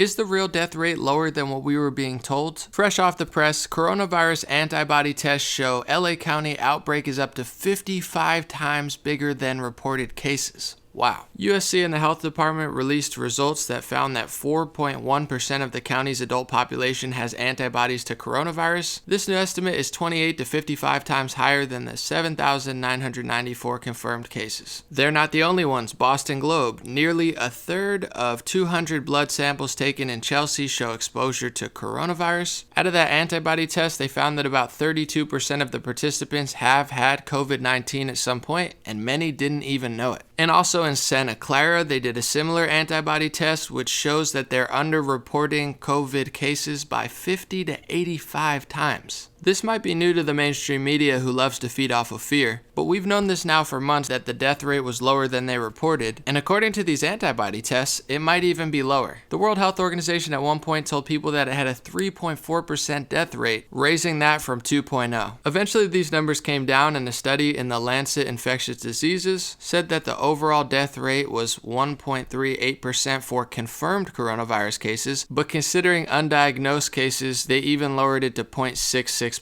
Is the real death rate lower than what we were being told? Fresh off the press, coronavirus antibody tests show LA County outbreak is up to 55 times bigger than reported cases. Wow. USC and the health department released results that found that 4.1% of the county's adult population has antibodies to coronavirus. This new estimate is 28 to 55 times higher than the 7,994 confirmed cases. They're not the only ones. Boston Globe, nearly a third of 200 blood samples taken in Chelsea show exposure to coronavirus. Out of that antibody test, they found that about 32% of the participants have had COVID-19 at some point, and many didn't even know it. And also in Santa Clara, they did a similar antibody test, which shows that they're underreporting COVID cases by 50 to 85 times. This might be new to the mainstream media who loves to feed off of fear, but we've known this now for months that the death rate was lower than they reported, and according to these antibody tests, it might even be lower. The World Health Organization at one point told people that it had a 3.4% death rate, raising that from 2.0. Eventually these numbers came down, and a study in the Lancet Infectious Diseases said that the overall death rate was 1.38% for confirmed coronavirus cases, but considering undiagnosed cases, they even lowered it to 0.66%.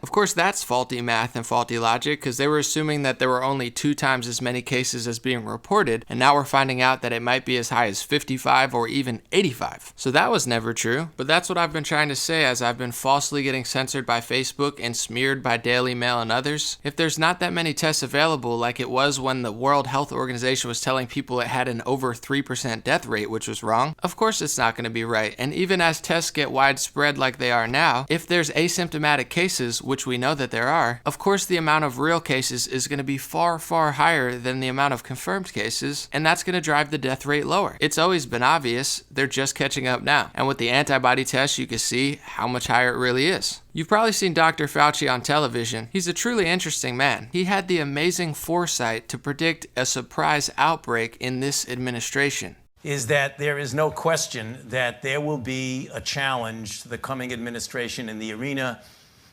Of course, that's faulty math and faulty logic, because they were assuming that there were only 2 times as many cases as being reported, and now we're finding out that it might be as high as 55 or even 85. So that was never true, but that's what I've been trying to say as I've been falsely getting censored by Facebook and smeared by Daily Mail and others. If there's not that many tests available like it was when the World Health Organization was telling people it had an over 3% death rate, which was wrong, of course it's not going to be right. And even as tests get widespread like they are now, if there's asymptomatic cases, which we know that there are, of course the amount of real cases is going to be far, far higher than the amount of confirmed cases, and that's going to drive the death rate lower. It's always been obvious, they're just catching up now. And with the antibody test, you can see how much higher it really is. You've probably seen Dr. Fauci on television. He's a truly interesting man. He had the amazing foresight to predict a surprise outbreak in this administration. Is that there is no question that there will be a challenge to the coming administration in the arena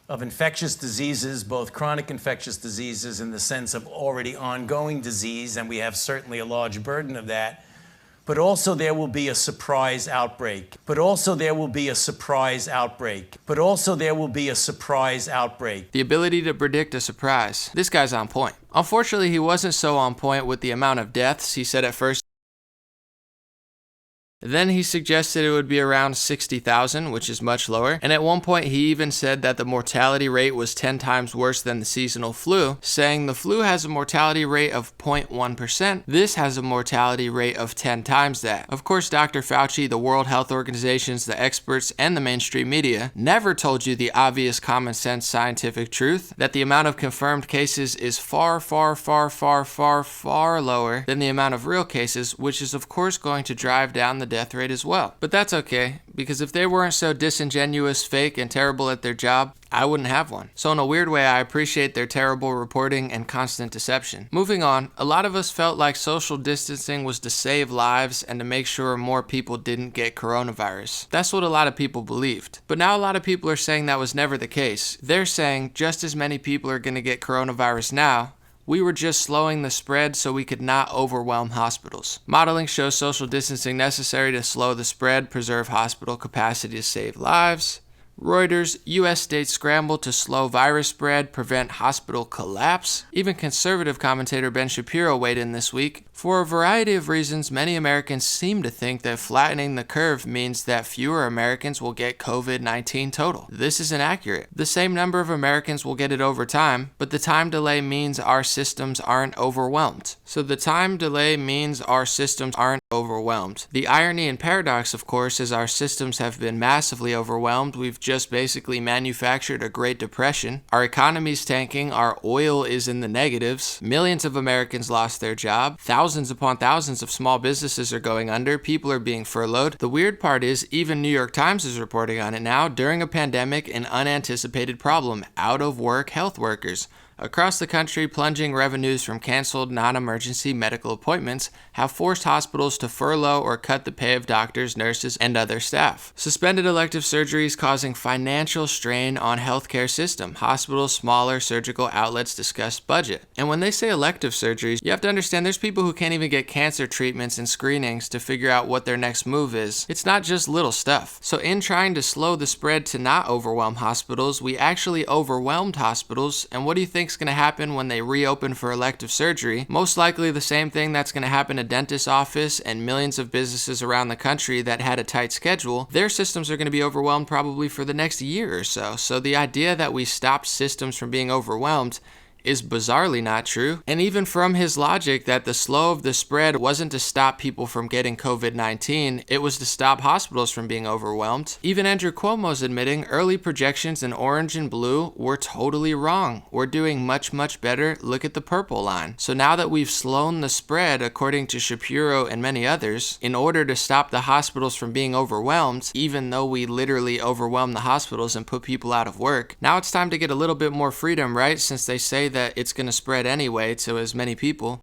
of infectious diseases, both chronic infectious diseases in the sense of already ongoing disease, and we have certainly a large burden of that, but also there will be a surprise outbreak. But also there will be a surprise outbreak. But also there will be a surprise outbreak. The ability to predict a surprise. This guy's on point. Unfortunately, he wasn't so on point with the amount of deaths. He said at first. Then he suggested it would be around 60,000, which is much lower. And at one point he even said that the mortality rate was 10 times worse than the seasonal flu, saying the flu has a mortality rate of 0.1%. This has a mortality rate of 10 times that. Of course, Dr. Fauci, the World Health Organizations, the experts, and the mainstream media never told you the obvious common sense scientific truth that the amount of confirmed cases is far, far, far, far, far, far lower than the amount of real cases, which is of course going to drive down the death rate as well. But that's okay, because if they weren't so disingenuous, fake, and terrible at their job, I wouldn't have one. So in a weird way, I appreciate their terrible reporting and constant deception. Moving on, a lot of us felt like social distancing was to save lives and to make sure more people didn't get coronavirus. That's what a lot of people believed. But now a lot of people are saying that was never the case. They're saying just as many people are going to get coronavirus now. We were just slowing the spread so we could not overwhelm hospitals. Modeling shows social distancing necessary to slow the spread, preserve hospital capacity to save lives. Reuters, U.S. states scramble to slow virus spread, prevent hospital collapse. Even conservative commentator Ben Shapiro weighed in this week. For a variety of reasons, many Americans seem to think that flattening the curve means that fewer Americans will get COVID-19 total. This is inaccurate. The same number of Americans will get it over time, but the time delay means our systems aren't overwhelmed. So the time delay means our systems aren't overwhelmed. The irony and paradox, of course, is our systems have been massively overwhelmed. We've just basically manufactured a Great Depression. Our economy's tanking. Our oil is in the negatives. Millions of Americans lost their job. Thousands upon thousands of small businesses are going under. People are being furloughed. The weird part is, even New York Times is reporting on it now. During a pandemic, an unanticipated problem. Out of work health workers. Across the country, plunging revenues from canceled non-emergency medical appointments have forced hospitals to furlough or cut the pay of doctors, nurses, and other staff. Suspended elective surgeries causing financial strain on healthcare system. Hospitals, smaller surgical outlets discuss budget. And when they say elective surgeries, you have to understand there's people who can't even get cancer treatments and screenings to figure out what their next move is. It's not just little stuff. So in trying to slow the spread to not overwhelm hospitals, we actually overwhelmed hospitals. And what do you think is going to happen when they reopen for elective surgery? Most likely the same thing that's going to happen to dentist's office and millions of businesses around the country that had a tight schedule. Their systems are going to be overwhelmed probably for the next year or so. So the idea that we stopped systems from being overwhelmed is bizarrely not true. And even from his logic that the slow of the spread wasn't to stop people from getting COVID-19, it was to stop hospitals from being overwhelmed. Even Andrew Cuomo's admitting early projections in orange and blue were totally wrong. We're doing much, much better. Look at the purple line. So now that we've slowed the spread, according to Shapiro and many others, in order to stop the hospitals from being overwhelmed, even though we literally overwhelmed the hospitals and put people out of work, now it's time to get a little bit more freedom, right? Since they say that it's going to spread anyway to as many people.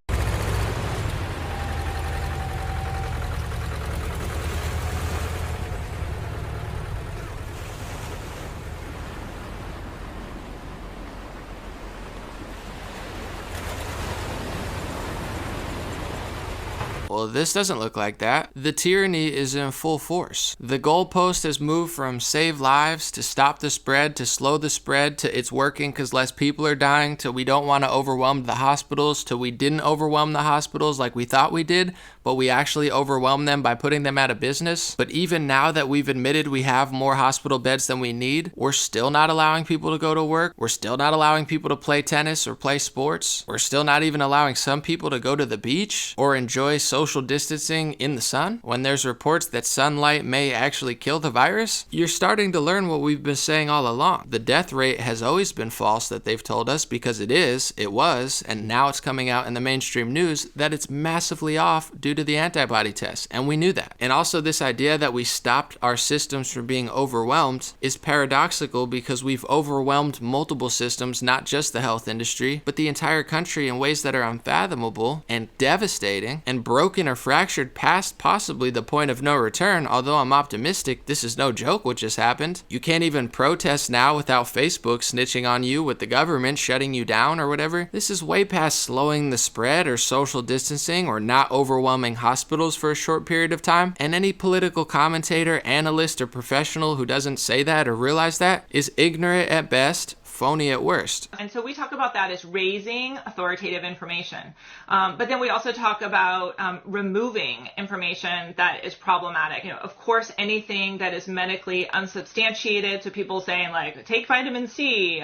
Well, this doesn't look like that. The tyranny is in full force. The goalpost has moved from save lives to stop the spread to slow the spread to it's working because less people are dying to we don't want to overwhelm the hospitals to we didn't overwhelm the hospitals like we thought we did, but we actually overwhelmed them by putting them out of business. But even now that we've admitted we have more hospital beds than we need, we're still not allowing people to go to work. We're still not allowing people to play tennis or play sports. We're still not even allowing some people to go to the beach or enjoy social distancing in the sun when there's reports that sunlight may actually kill the virus. You're starting to learn what we've been saying all along. The death rate has always been false that they've told us because it was, and now it's coming out in the mainstream news that it's massively off due to the antibody test, and we knew that. And also this idea that we stopped our systems from being overwhelmed is paradoxical because we've overwhelmed multiple systems, not just the health industry, but the entire country in ways that are unfathomable and devastating and broken or fractured past possibly the point of no return. Although I'm optimistic, this is no joke what just happened. You can't even protest now without Facebook snitching on you with the government shutting you down or whatever. This is way past slowing the spread or social distancing or not overwhelming hospitals for a short period of time. And any political commentator, analyst, or professional who doesn't say that or realize that is ignorant at best, phony at worst. And so we talk about that as raising authoritative information. But then we also talk about removing information that is problematic. Of course, anything that is medically unsubstantiated, so people saying like, take vitamin C,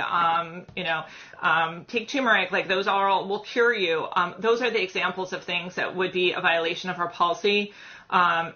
take turmeric, like those all will cure you. Those are the examples of things that would be a violation of our policy.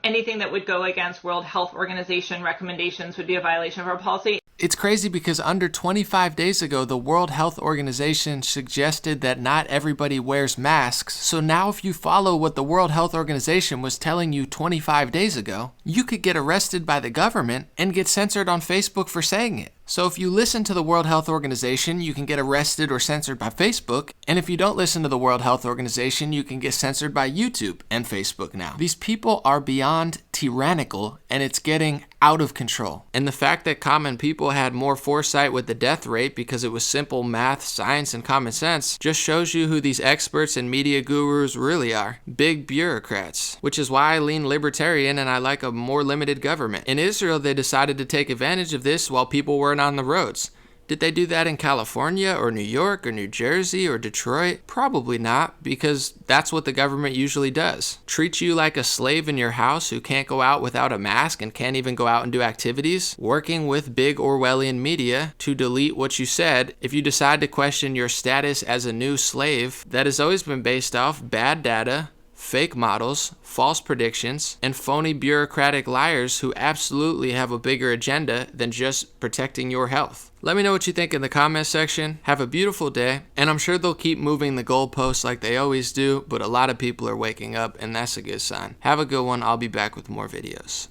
Anything that would go against World Health Organization recommendations would be a violation of our policy. It's crazy because under 25 days ago, the World Health Organization suggested that not everybody wears masks. So now if you follow what the World Health Organization was telling you 25 days ago, you could get arrested by the government and get censored on Facebook for saying it. So if you listen to the World Health Organization, you can get arrested or censored by Facebook. And if you don't listen to the World Health Organization, you can get censored by YouTube and Facebook now. These people are beyond tyrannical, and it's getting out of control. And the fact that common people had more foresight with the death rate because it was simple math, science, and common sense just shows you who these experts and media gurus really are. Big bureaucrats. Which is why I lean libertarian and I like a more limited government. In Israel, they decided to take advantage of this while people weren't on the roads. Did they do that in California or New York or New Jersey or Detroit? Probably not, because that's what the government usually does. Treat you like a slave in your house who can't go out without a mask and can't even go out and do activities. Working with big Orwellian media to delete what you said if you decide to question your status as a new slave that has always been based off bad data, fake models, false predictions, and phony bureaucratic liars who absolutely have a bigger agenda than just protecting your health. Let me know what you think in the comments section. Have a beautiful day, and I'm sure they'll keep moving the goalposts like they always do, but a lot of people are waking up, and that's a good sign. Have a good one. I'll be back with more videos.